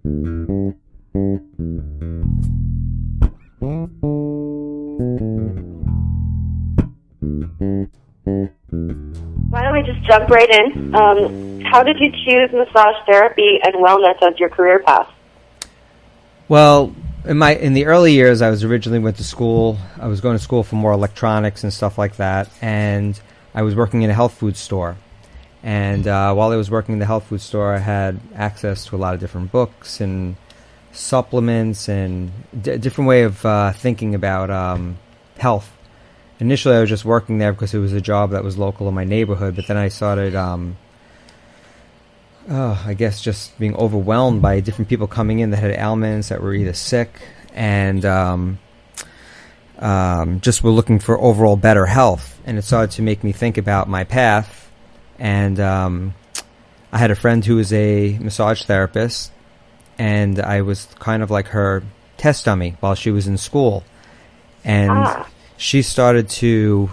Why don't we just jump right in? How did you choose massage therapy and wellness as your career path? Well, in the early years, I was originally went to school. I was going to school for more electronics and stuff like that, and I was working in a health food store. And while I was working in the health food store, I had access to a lot of different books and supplements and different way of thinking about health. Initially, I was just working there because it was a job that was local in my neighborhood, but then I started, I guess, just being overwhelmed by different people coming in that had ailments, that were either sick and just were looking for overall better health. And it started to make me think about my path. And I had a friend who was a massage therapist, and I was kind of like her test dummy while she was in school. And she started to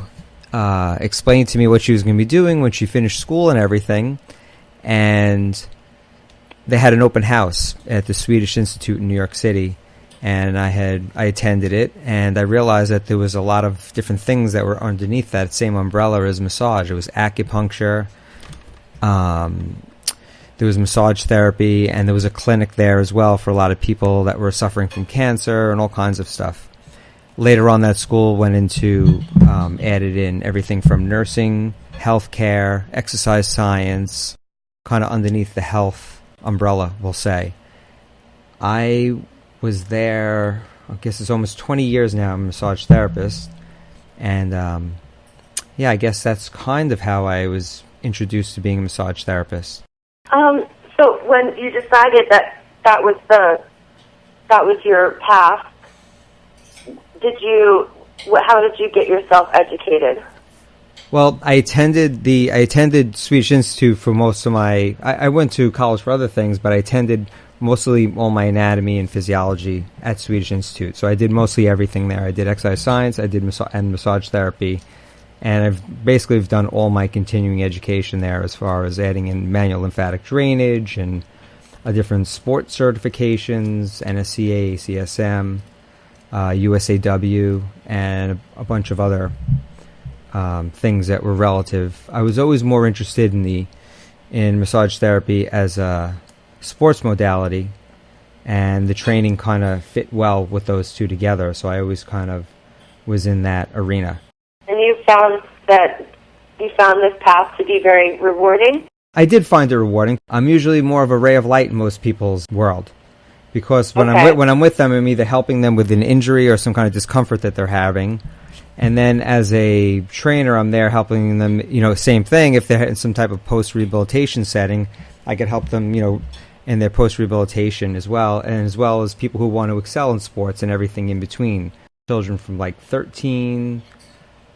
explain to me what she was going to be doing when she finished school and everything. And they had an open house at the Swedish Institute in New York City. And I attended it, and I realized that there was a lot of different things that were underneath that same umbrella as massage. It was acupuncture, there was massage therapy, and there was a clinic there as well for a lot of people that were suffering from cancer and all kinds of stuff. Later on, that school went into, added in everything from nursing, healthcare, exercise science, kind of underneath the health umbrella, we'll say. I was there, I guess it's almost 20 years now. I'm a massage therapist. And, yeah, I guess that's kind of how I was introduced to being a massage therapist. So when you decided that was your path, how did you get yourself educated? Well, I attended Swedish Institute for most of my, I went to college for other things, but I attended mostly all my anatomy and physiology at Swedish Institute. So I did mostly everything there. I did exercise science, I did massage therapy, and I've basically done all my continuing education there as far as adding in manual lymphatic drainage and different sport certifications, NSCA, ACSM, USAW, and a bunch of other things that were relative. I was always more interested in massage therapy as a sports modality, and the training kind of fit well with those two together, so I always kind of was in that arena. And you found this path to be very rewarding? I did find it rewarding. I'm usually more of a ray of light in most people's world, because when I'm with them, I'm either helping them with an injury or some kind of discomfort that they're having. And then as a trainer, I'm there helping them, same thing. If they're in some type of post-rehabilitation setting, I could help them, in their post-rehabilitation as well, and as well as people who want to excel in sports and everything in between. Children from like 13,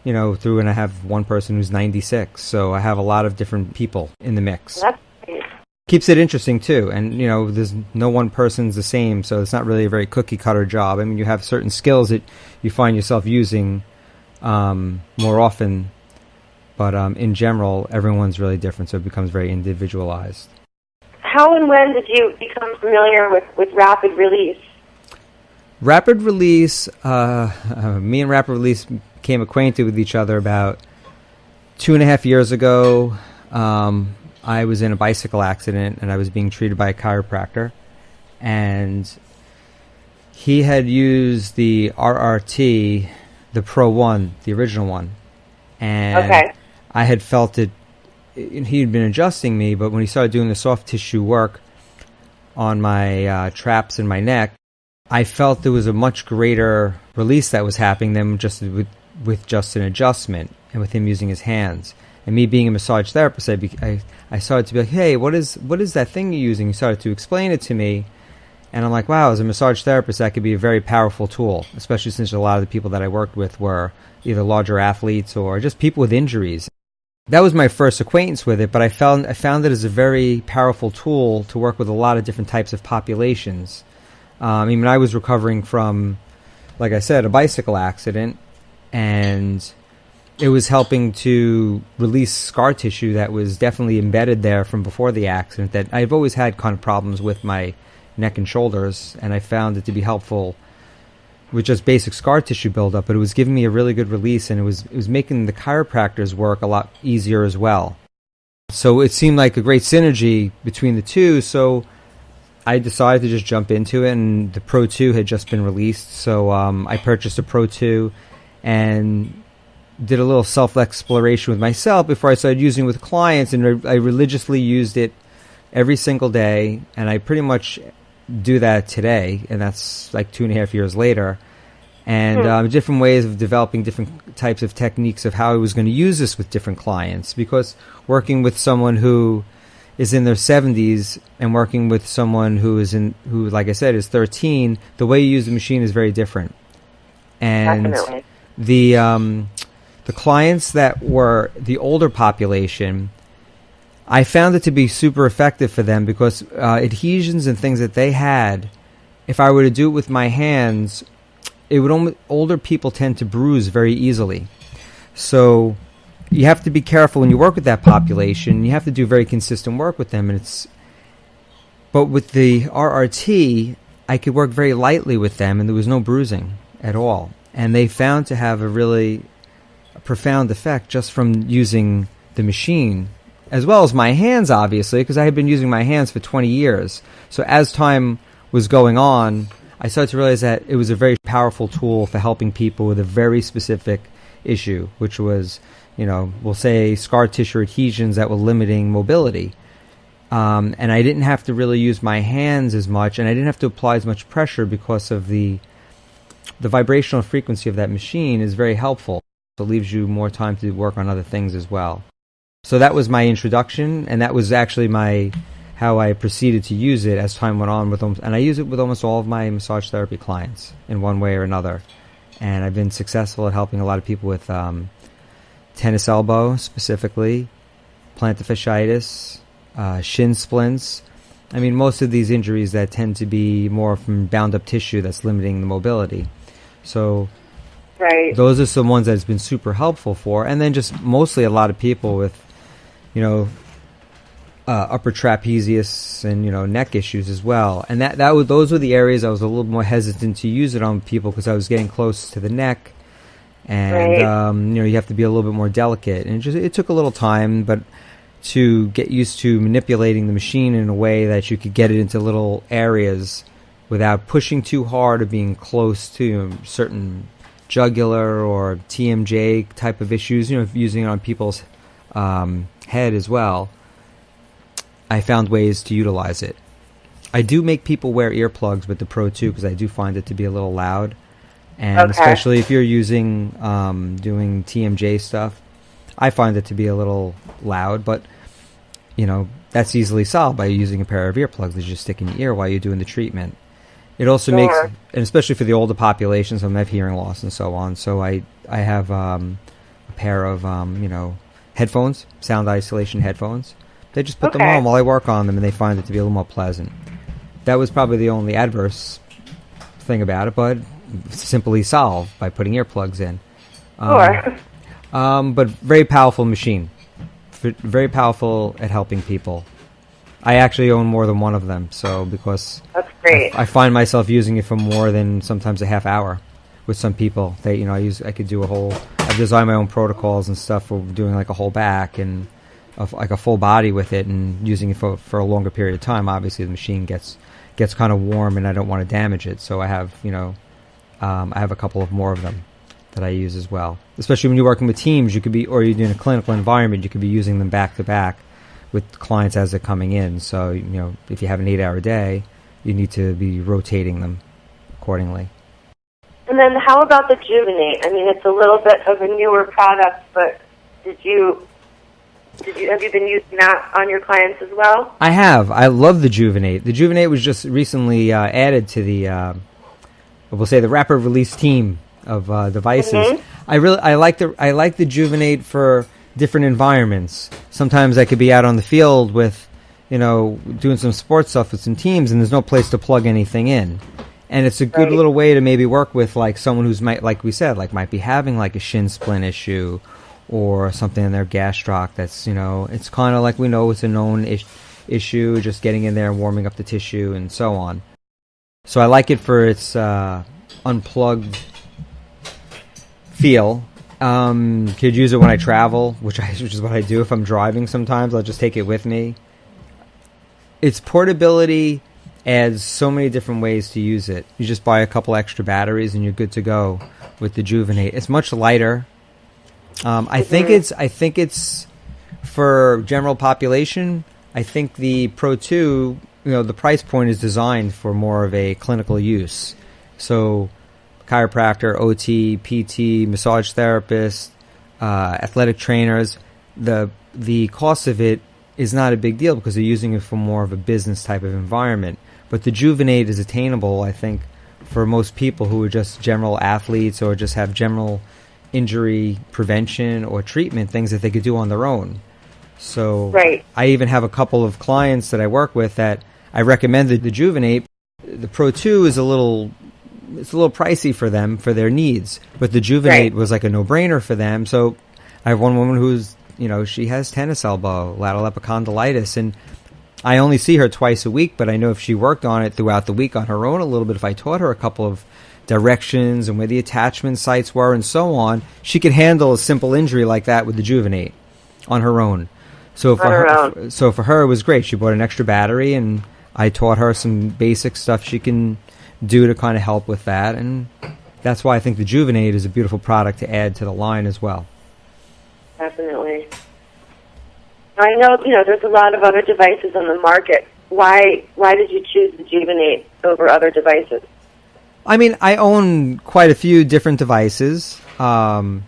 through, and I have one person who's 96. So I have a lot of different people in the mix. That's great. Keeps it interesting too. And, there's no one person's the same, so it's not really a very cookie-cutter job. I mean, you have certain skills that you find yourself using more often, but in general, everyone's really different, so it becomes very individualized. How and when did you become familiar with rapid release? Rapid release, me and rapid release became acquainted with each other about 2.5 years ago. I was in a bicycle accident, and I was being treated by a chiropractor, and he had used the RRT, the Pro 1, the original one, and I had felt it. He had been adjusting me, but when he started doing the soft tissue work on my traps and my neck, I felt there was a much greater release that was happening than just with just an adjustment and with him using his hands. And me being a massage therapist, I started to be like, hey, what is that thing you're using? He started to explain it to me, and I'm like, wow, as a massage therapist, that could be a very powerful tool, especially since a lot of the people that I worked with were either larger athletes or just people with injuries. That was my first acquaintance with it, but I found it as a very powerful tool to work with a lot of different types of populations. I was recovering from, like I said, a bicycle accident, and it was helping to release scar tissue that was definitely embedded there from before the accident that I've always had kind of problems with my neck and shoulders, and I found it to be helpful with just basic scar tissue buildup, but it was giving me a really good release, and it was making the chiropractors work a lot easier as well. So it seemed like a great synergy between the two, so I decided to just jump into it, and the Pro 2 had just been released, so I purchased a Pro 2 and did a little self-exploration with myself before I started using it with clients, and I religiously used it every single day, and I pretty much do that today, and that's like 2.5 years later. And different ways of developing different types of techniques of how I was going to use this with different clients, because working with someone who is in their 70s and working with someone who like I said, is 13, the way you use the machine is very different. And Definitely. The clients that were the older population, I found it to be super effective for them, because adhesions and things that they had, if I were to do it with my hands, older people tend to bruise very easily. So you have to be careful when you work with that population. You have to do very consistent work with them, but with the RRT, I could work very lightly with them, and there was no bruising at all. And they found to have a really profound effect just from using the machine, as well as my hands, obviously, because I had been using my hands for 20 years. So as time was going on, I started to realize that it was a very powerful tool for helping people with a very specific issue, which was, we'll say scar tissue adhesions that were limiting mobility. And I didn't have to really use my hands as much, and I didn't have to apply as much pressure, because of the vibrational frequency of that machine is very helpful. It leaves you more time to work on other things as well. So that was my introduction, and that was actually how I proceeded to use it as time went on and I use it with almost all of my massage therapy clients in one way or another. And I've been successful at helping a lot of people with tennis elbow specifically, plantar fasciitis, shin splints. I mean, most of these injuries that tend to be more from bound up tissue that's limiting the mobility. So Right. those are some ones that it's been super helpful for. And then just mostly a lot of people with, upper trapezius and, neck issues as well. And those were the areas I was a little more hesitant to use it on people, because I was getting close to the neck. And, Right. you have to be a little bit more delicate. And it took a little time, but to get used to manipulating the machine in a way that you could get it into little areas without pushing too hard or being close to certain jugular or TMJ type of issues, using it on people's head as well. I found ways to utilize it. I do make people wear earplugs with the Pro 2, because I do find it to be a little loud. And especially if you're doing TMJ stuff, I find it to be a little loud, but that's easily solved by using a pair of earplugs that you just stick in your ear while you're doing the treatment. It also makes, and especially for the older populations, some have hearing loss and so on. So I have a pair of headphones, sound isolation headphones. They just put them on while I work on them, and they find it to be a little more pleasant. That was probably the only adverse thing about it, but simply solved by putting earplugs in. But very powerful machine. Very powerful at helping people. I actually own more than one of them, because That's great. I find myself using it for more than sometimes a half hour with some people. I could do I've designed my own protocols and stuff for doing like a whole back and like a full body with it, and using it for a longer period of time. Obviously the machine gets kind of warm, and I don't want to damage it, so I have I have a couple of more of them that I use as well. Especially when you're working with teams, or you're doing a clinical environment, you could be using them back to back with clients as they're coming in. So, if you have an 8-hour day, you need to be rotating them accordingly. And then how about the Juvenate? I mean, it's a little bit of a newer product, but have you been using that on your clients as well? I have. I love the Juvenate. The Juvenate was just recently added to the, we'll say, the rapid release team of devices. Mm-hmm. I like the Juvenate for different environments. Sometimes I could be out on the field with, doing some sports stuff with some teams, and there's no place to plug anything in. And it's a good little way to maybe work with like someone who's like we said, might be having like a shin splint issue or something in their gastroc that's, it's kind of like we know it's a known issue, just getting in there and warming up the tissue and so on. So I like it for its unplugged feel. Could use it when I travel, which is what I do if I'm driving sometimes. I'll just take it with me. Its portability adds so many different ways to use it. You just buy a couple extra batteries and you're good to go with the Juvenate. It's much lighter. I think it's for general population. I think the Pro 2, the price point is designed for more of a clinical use. So chiropractor, OT, PT, massage therapist, athletic trainers, the cost of it is not a big deal because they're using it for more of a business type of environment. But the Juvenate is attainable, I think, for most people who are just general athletes or just have general injury prevention or treatment, things that they could do on their own. So right. I even have a couple of clients that I work with that I recommended the Juvenate. The Pro 2 is a little pricey for them for their needs, but the Juvenate was like a no-brainer for them. So I have one woman who's, she has tennis elbow, lateral epicondylitis, and I only see her twice a week, but I know if she worked on it throughout the week on her own a little bit, if I taught her a couple of directions and where the attachment sites were and so on, she could handle a simple injury like that with the Juvenate on her own. So for her, it was great. She bought an extra battery, and I taught her some basic stuff she can do to kind of help with that. And that's why I think the Juvenate is a beautiful product to add to the line as well. Definitely. I know, there's a lot of other devices on the market. Why did you choose the Juvenate over other devices? I mean, I own quite a few different devices. And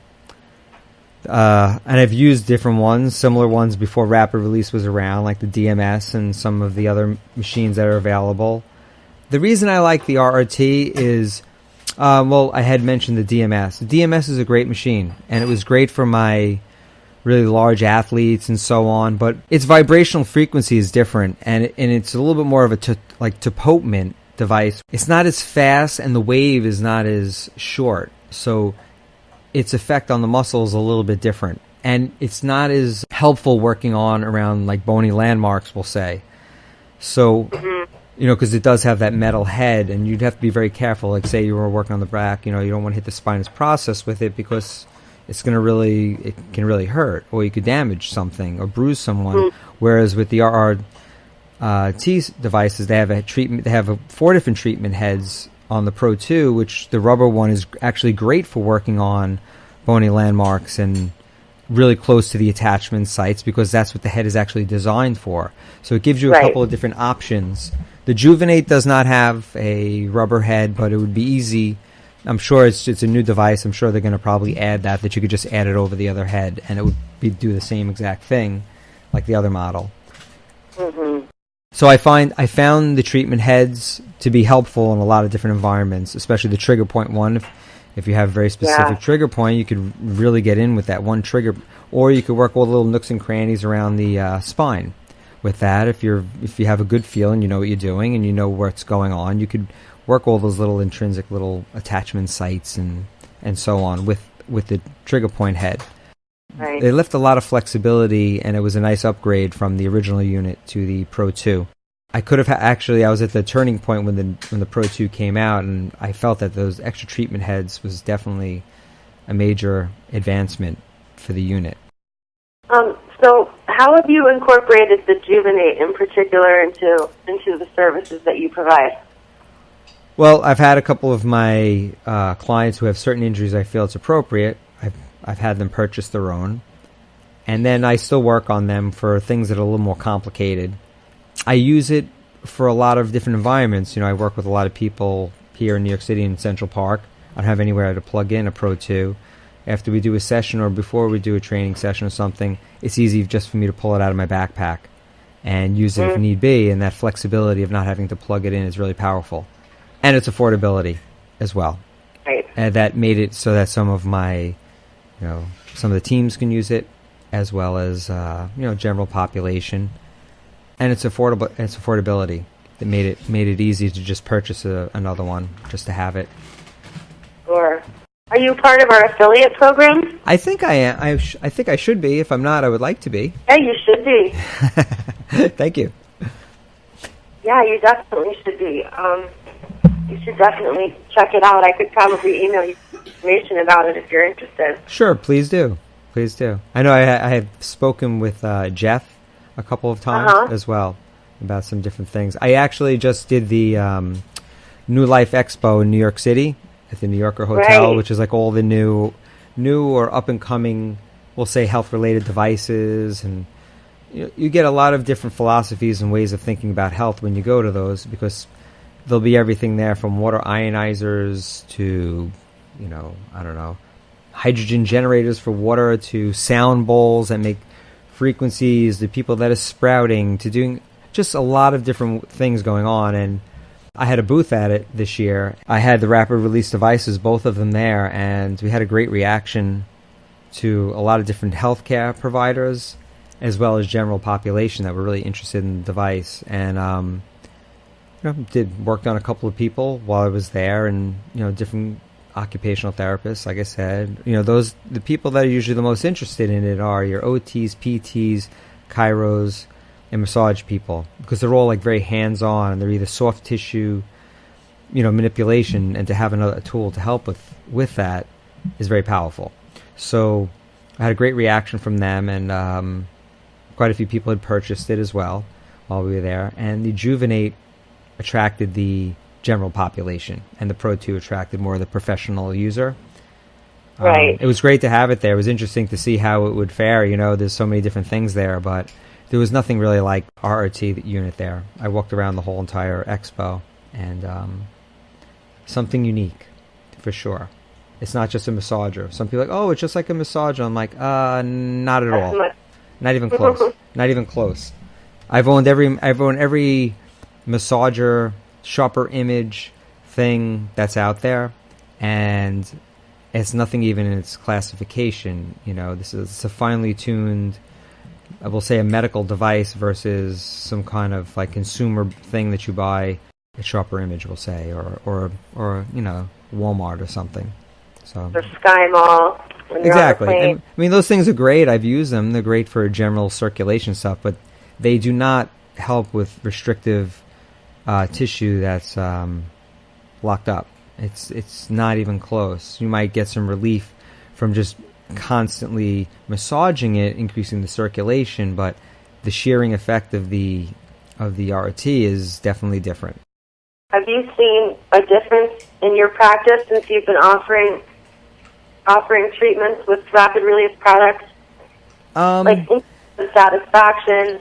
I've used different ones, similar ones before Rapid Release was around, like the DMS and some of the other machines that are available. The reason I like the RRT is, I had mentioned the DMS. The DMS is a great machine, and it was great for my really large athletes and so on, but its vibrational frequency is different, and it's a little bit more of a Topotment device. It's not as fast, and the wave is not as short, so its effect on the muscle is a little bit different, and it's not as helpful working on around like bony landmarks, we'll say. So, because it does have that metal head, and you'd have to be very careful. Like, say you were working on the back, you don't want to hit the spinous process with it because it can really hurt, or you could damage something or bruise someone. Whereas with the RRT devices, they have 4 different treatment heads on the Pro 2, which the rubber one is actually great for working on bony landmarks and really close to the attachment sites, because that's what the head is actually designed for. So it gives you a couple of different options. The Juvenate does not have a rubber head, but it would be easy. I'm sure it's a new device. I'm sure they're going to probably add that you could just add it over the other head, and it would do the same exact thing like the other model. So I found the treatment heads to be helpful in a lot of different environments, especially the trigger point one. If you have a very specific trigger point, you could really get in with that one trigger, or you could work all the little nooks and crannies around the spine. With that, if you have a good feel and you know what you're doing and you know what's going on, you could work all those little intrinsic little attachment sites and so on with the trigger point head. They left a lot of flexibility, and it was a nice upgrade from the original unit to the Pro 2. I could have I was at the turning point when the Pro 2 came out, and I felt that those extra treatment heads was definitely a major advancement for the unit. So how have you incorporated the Juvenate in particular into the services that you provide? Well, I've had a couple of my clients who have certain injuries I feel it's appropriate. I've had them purchase their own. And then I still work on them for things that are a little more complicated. I use it for a lot of different environments. I work with a lot of people here in New York City in Central Park. I don't have anywhere to plug in a Pro 2. After we do a session or before we do a training session or something, it's easy just for me to pull it out of my backpack and use it if need be. And that flexibility of not having to plug it in is really powerful. And its affordability as well. And that made it so that some of my, some of the teams can use it, as well as general population. And its affordability that made it easy to just purchase another one, just to have it. Sure. Are you part of our affiliate program? I think I am. I think I should be. If I'm not, I would like to be. Yeah, you should be. Thank you. Yeah, you definitely should be. you should definitely check it out. I could probably email you information about it if you're interested. Sure, please do. Please do. I know I have spoken with Jeff a couple of times as well about some different things. I actually just did the New Life Expo in New York City at the New Yorker Hotel, which is like all the new or up and coming, we'll say, health related devices, and you get a lot of different philosophies and ways of thinking about health when you go to those, because there'll be everything there from water ionizers to, I don't know, hydrogen generators for water, to sound bowls that make frequencies, the people that are sprouting, to doing just a lot of different things going on. And I had a booth at it this year. I had the rapid release devices, both of them there, and we had a great reaction to a lot of different healthcare providers as well as general population that were really interested in the device. And worked on a couple of people while I was there, and different occupational therapists, like I said. The people that are usually the most interested in it are your OTs, PTs, chiros, and massage people, because they're all like very hands-on, and they're either soft tissue, manipulation, and to have another tool to help with that is very powerful. So I had a great reaction from them, and quite a few people had purchased it as well while we were there. And the Juvenate attracted the general population, and the Pro 2 attracted more of the professional user. Right. It was great to have it there. It was interesting to see how it would fare. There's so many different things there, but there was nothing really like RRT unit there. I walked around the whole entire expo, and something unique for sure. It's not just a massager. Some people are like, oh, it's just like a massager. I'm like, not at all. Not even close. Not even close. I've owned every massager, sharper image thing that's out there, and it's nothing even in its classification. It's a finely tuned, I will say, a medical device versus some kind of like consumer thing that you buy at Sharper Image, we'll say, or Walmart or something. So or Sky Mall. Exactly. And, those things are great. I've used them. They're great for general circulation stuff, but they do not help with restrictive tissue that's locked up. It's not even close. You might get some relief from just constantly massaging it, increasing the circulation, but the shearing effect of the RT is definitely different. Have you seen a difference in your practice since you've been offering treatments with rapid release products? Like satisfaction?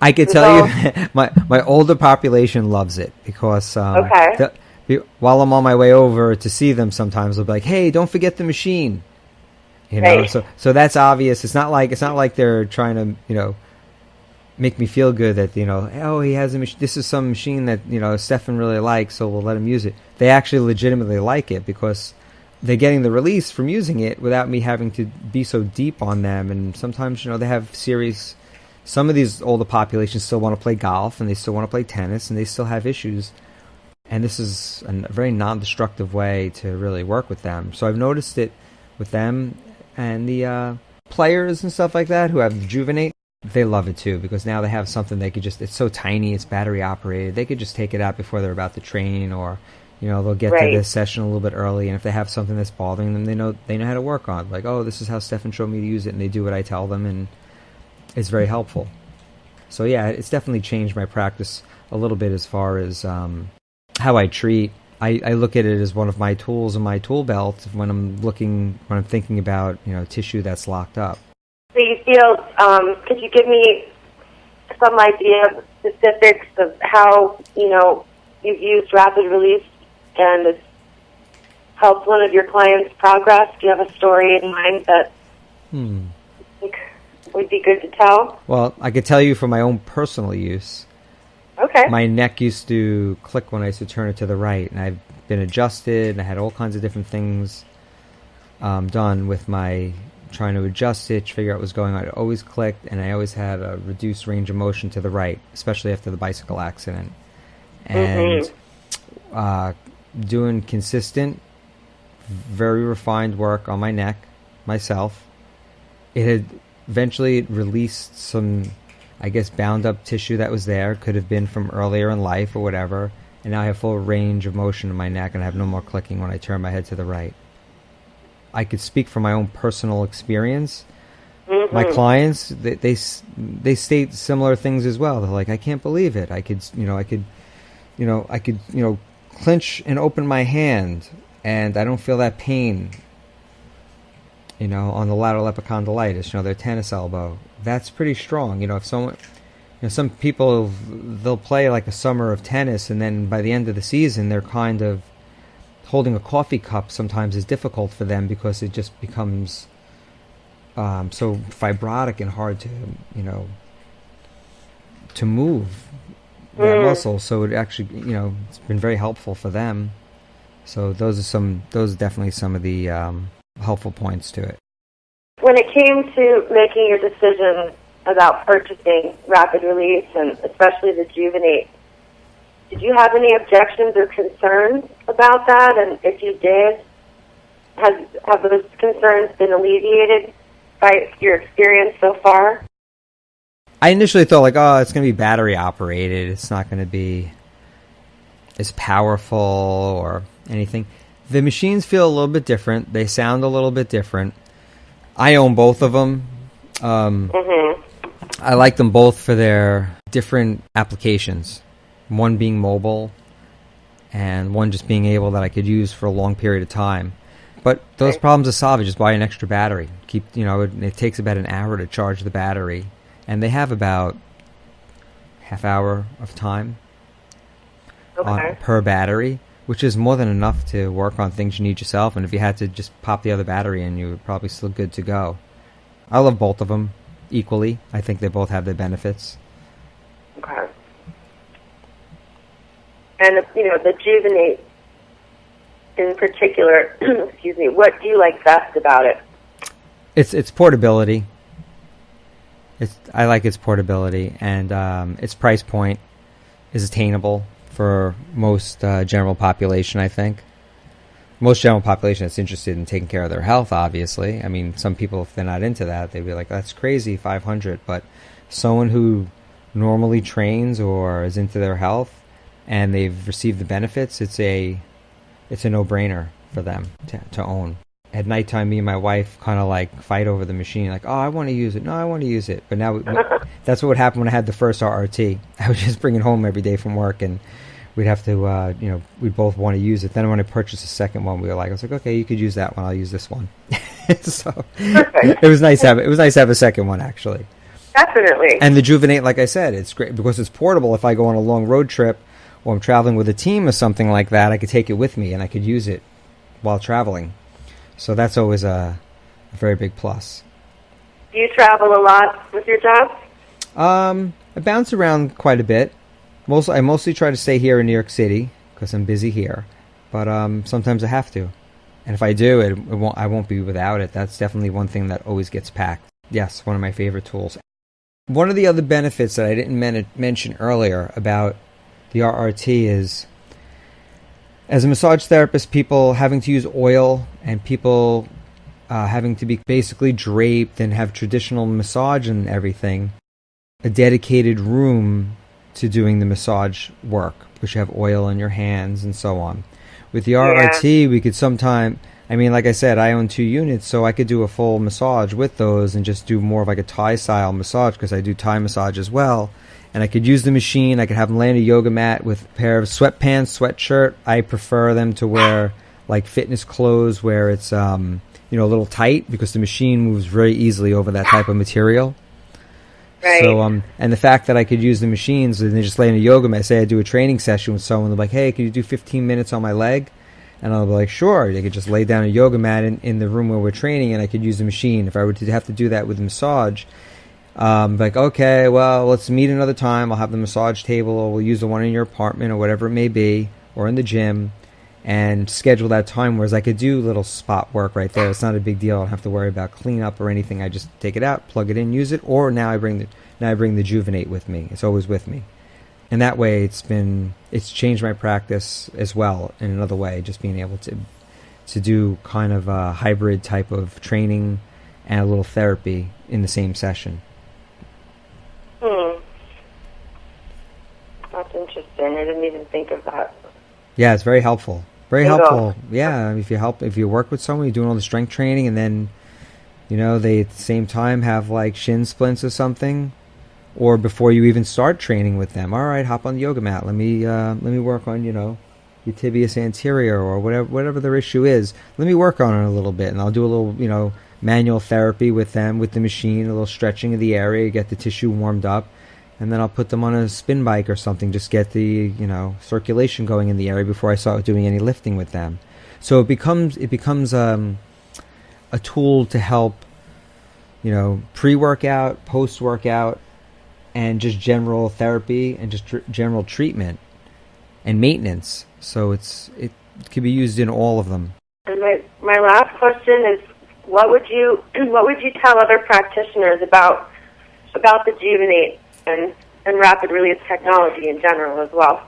I could tell you, my older population loves it, because while I'm on my way over to see them, sometimes they'll be like, "Hey, don't forget the machine." Right. So that's obvious. It's not like they're trying to make me feel good that oh, he has a machine. This is some machine that Stefan really likes, so we'll let him use it. They actually legitimately like it, because they're getting the release from using it without me having to be so deep on them. And sometimes they have serious. Some of these older populations still want to play golf, and they still want to play tennis, and they still have issues. And this is a very non-destructive way to really work with them. So I've noticed it with them, and the players and stuff like that who have the Juvenate, they love it too, because now they have something they could just, it's so tiny, it's battery operated, they could just take it out before they're about to train, or they'll get to this session a little bit early, and if they have something that's bothering them, they know how to work on it. Like, oh, this is how Stefan showed me to use it, and they do what I tell them, and it's very helpful. So yeah, it's definitely changed my practice a little bit as far as how I treat. I look at it as one of my tools in my tool belt when I'm thinking about tissue that's locked up. So you feel, could you give me some idea of specifics of how you've used rapid release and it's helped one of your clients progress? Do you have a story in mind that you think would be good to tell? Well, I could tell you from my own personal use. Okay. My neck used to click when I used to turn it to the right, and I've been adjusted, and I had all kinds of different things done with my trying to adjust it, figure out what was going on. It always clicked, and I always had a reduced range of motion to the right, especially after the bicycle accident. And doing consistent, very refined work on my neck myself, it had eventually released some, I guess, bound up tissue that was there. Could have been from earlier in life or whatever. and now I have full range of motion in my neck, and I have no more clicking when I turn my head to the right. I could speak from my own personal experience. Mm-hmm. My clients, they state similar things as well. They're like, I can't believe it. I could clench and open my hand, and I don't feel that pain. On the lateral epicondylitis, their tennis elbow. That's pretty strong. If someone, some people, they'll play like a summer of tennis, and then by the end of the season, they're kind of holding a coffee cup sometimes is difficult for them because it just becomes so fibrotic and hard to move that muscle. So it actually, it's been very helpful for them. So those are definitely some of the helpful points to it. When it came to making your decision about purchasing Rapid Release and especially the Juvenate, did you have any objections or concerns about that? And if you did, have those concerns been alleviated by your experience so far? I initially thought it's going to be battery operated. It's not going to be as powerful or anything. The machines feel a little bit different. They sound a little bit different. I own both of them. I like them both for their different applications. One being mobile and one just being able that I could use for a long period of time. But those problems are solved. Just buy an extra battery. It takes about an hour to charge the battery, and they have about half hour of time per battery, which is more than enough to work on things you need yourself. And if you had to just pop the other battery in, you were probably still good to go. I love both of them equally. I think they both have their benefits. Okay. And the Juvenate in particular, excuse me, what do you like best about it? It's portability. I like its portability, and its price point is attainable for most general population, I think. Most general population that's interested in taking care of their health, obviously. I mean, some people, if they're not into that, they'd be like, that's crazy, $500. But someone who normally trains or is into their health and they've received the benefits, it's a no-brainer for them to own. At nighttime, me and my wife kind of fight over the machine, oh, I want to use it. No, I want to use it. But now that's what would happen when I had the first RRT. I would just bring it home every day from work, and we'd have to, we'd both want to use it. Then when I purchased the second one, I was like, okay, you could use that one. I'll use this one. So it was nice to have a second one, actually. Definitely. And the Juvenate, like I said, it's great because it's portable. If I go on a long road trip or I'm traveling with a team or something like that, I could take it with me and I could use it while traveling. So that's always a very big plus. Do you travel a lot with your job? I bounce around quite a bit. I mostly try to stay here in New York City because I'm busy here. But sometimes I have to. And if I do, I won't be without it. That's definitely one thing that always gets packed. Yes, one of my favorite tools. One of the other benefits that I didn't mention earlier about the RRT is, as a massage therapist, people having to use oil and people having to be basically draped and have traditional massage and everything, a dedicated room to doing the massage work because you have oil in your hands and so on. With the RRT, we could sometime, like I said, I own 2 units, so I could do a full massage with those and just do more of a Thai style massage because I do Thai massage as well. And I could use the machine. I could have them lay on a yoga mat with a pair of sweatpants, sweatshirt. I prefer them to wear fitness clothes where it's a little tight because the machine moves very easily over that type of material. Right. So and the fact that I could use the machines and they just lay in a yoga mat. Say I do a training session with someone, they're like, "Hey, can you do 15 minutes on my leg?" And I'll be like, "Sure." They could just lay down a yoga mat in the room where we're training, and I could use the machine. If I were to have to do that with the massage, okay, well, let's meet another time. I'll have the massage table, or we'll use the one in your apartment, or whatever it may be, or in the gym, and schedule that time. Whereas I could do little spot work right there. It's not a big deal. I don't have to worry about cleanup or anything. I just take it out, plug it in, use it. Or now I bring the Juvenate with me. It's always with me, and that way it's changed my practice as well in another way. Just being able to do kind of a hybrid type of training and a little therapy in the same session. That's interesting. I didn't even think of that. Yeah, it's very helpful. Very Bingo. helpful. Yeah, if you work with someone, you're doing all the strength training, and then, they at the same time have like shin splints or something, or before you even start training with them, all right, hop on the yoga mat. Let me work on your tibius anterior or whatever their issue is. Let me work on it a little bit, and I'll do a little manual therapy with them with the machine, a little stretching of the area, get the tissue warmed up. And then I'll put them on a spin bike or something, just get the circulation going in the area before I start doing any lifting with them. So it becomes a tool to help, pre-workout, post-workout, and just general therapy and just general treatment and maintenance. So it can be used in all of them. And my last question is, what would you tell other practitioners about the Juvenate and rapid release technology in general as well?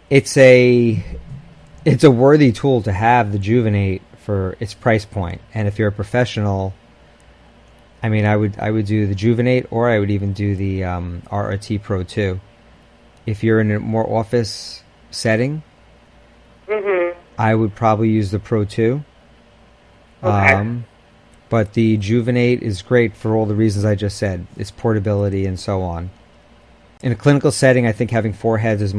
It's a worthy tool to have, the Juvenate, for its price point. And if you're a professional, I mean, I would do the Juvenate, or I would even do the RRT Pro 2. If you're in a more office setting, I would probably use the Pro 2. Okay. But the Juvenate is great for all the reasons I just said. Its portability and so on. In a clinical setting, I think having 4 heads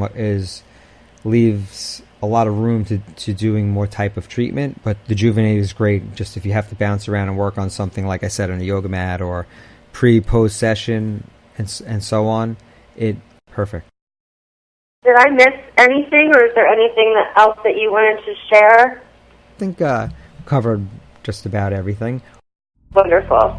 leaves a lot of room to doing more type of treatment. But the Juvenate is great just if you have to bounce around and work on something, like I said, on a yoga mat or pre-post session and so on. Perfect. Did I miss anything, or is there anything else that you wanted to share? I think covered just about everything. Wonderful.